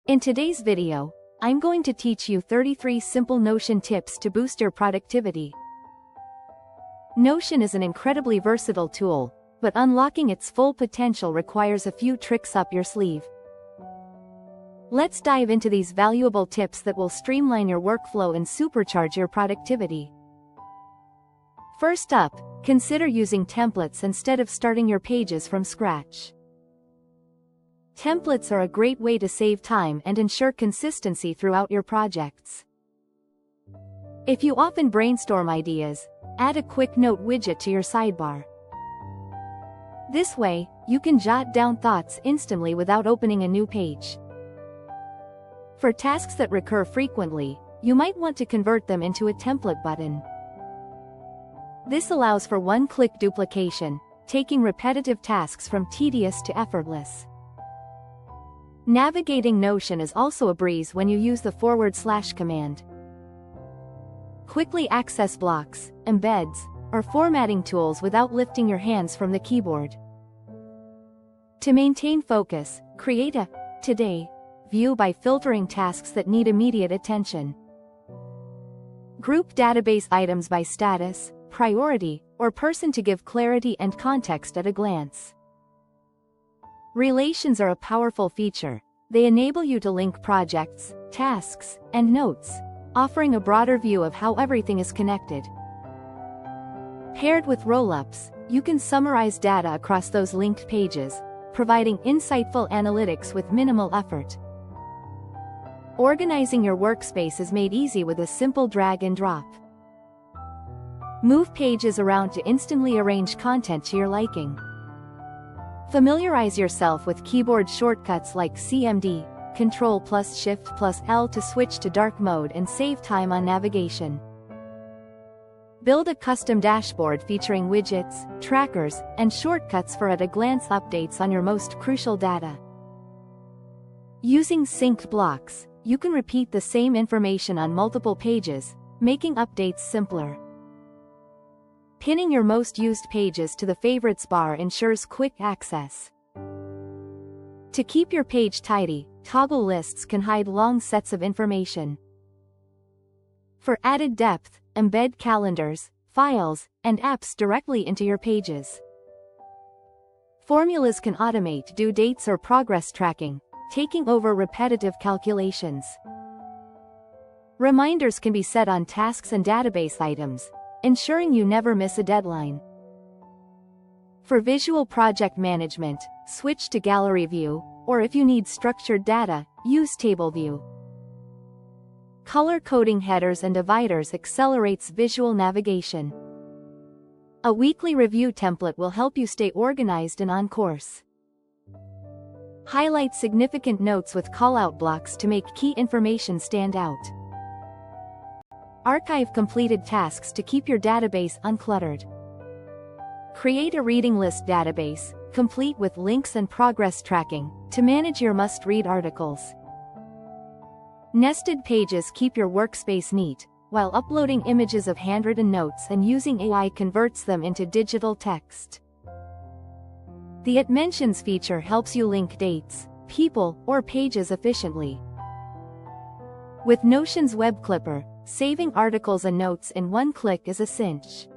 In today's video, I'm going to teach you 33 simple Notion tips to boost your productivity. Notion is an incredibly versatile tool, but unlocking its full potential requires a few tricks up your sleeve. Let's dive into these valuable tips that will streamline your workflow and supercharge your productivity. First up, consider using templates instead of starting your pages from scratch. Templates are a great way to save time and ensure consistency throughout your projects. If you often brainstorm ideas, add a quick note widget to your sidebar. This way, you can jot down thoughts instantly without opening a new page. For tasks that recur frequently, you might want to convert them into a template button. This allows for one-click duplication, taking repetitive tasks from tedious to effortless. Navigating Notion is also a breeze when you use the / command. Quickly access blocks, embeds, or formatting tools without lifting your hands from the keyboard. To maintain focus, create a Today view by filtering tasks that need immediate attention. Group database items by status, priority, or person to give clarity and context at a glance. Relations are a powerful feature. They enable you to link projects, tasks, and notes, offering a broader view of how everything is connected. Paired with roll-ups, you can summarize data across those linked pages, providing insightful analytics with minimal effort. Organizing your workspace is made easy with a simple drag and drop. Move pages around to instantly arrange content to your liking. Familiarize yourself with keyboard shortcuts like CMD, Ctrl+Shift+L to switch to dark mode and save time on navigation. Build a custom dashboard featuring widgets, trackers, and shortcuts for at-a-glance updates on your most crucial data. Using synced blocks, you can repeat the same information on multiple pages, making updates simpler. Pinning your most used pages to the favorites bar ensures quick access. To keep your page tidy, toggle lists can hide long sets of information. For added depth, embed calendars, files, and apps directly into your pages. Formulas can automate due dates or progress tracking, taking over repetitive calculations. Reminders can be set on tasks and database items, ensuring you never miss a deadline. For visual project management, switch to Gallery View, or if you need structured data, use Table View. Color coding headers and dividers accelerates visual navigation. A weekly review template will help you stay organized and on course. Highlight significant notes with callout blocks to make key information stand out. Archive completed tasks to keep your database uncluttered. Create a reading list database, complete with links and progress tracking, to manage your must-read articles. Nested pages keep your workspace neat, while uploading images of handwritten notes and using AI converts them into digital text. The @Mentions feature helps you link dates, people, or pages efficiently. With Notion's Web Clipper, saving articles and notes in one click is a cinch.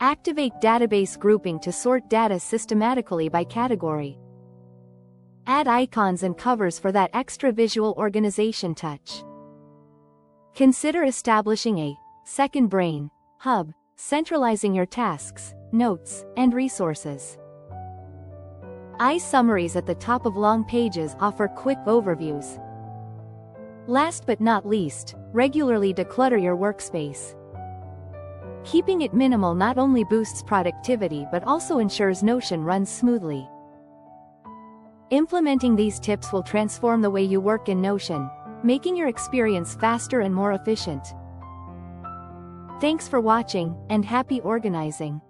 Activate database grouping to sort data systematically by category. Add icons and covers for that extra visual organization touch. Consider establishing a second brain hub, centralizing your tasks, notes, and resources. Summaries at the top of long pages offer quick overviews. Last but not least, regularly declutter your workspace. Keeping it minimal not only boosts productivity but also ensures Notion runs smoothly. Implementing these tips will transform the way you work in Notion, making your experience faster and more efficient. Thanks for watching, and happy organizing!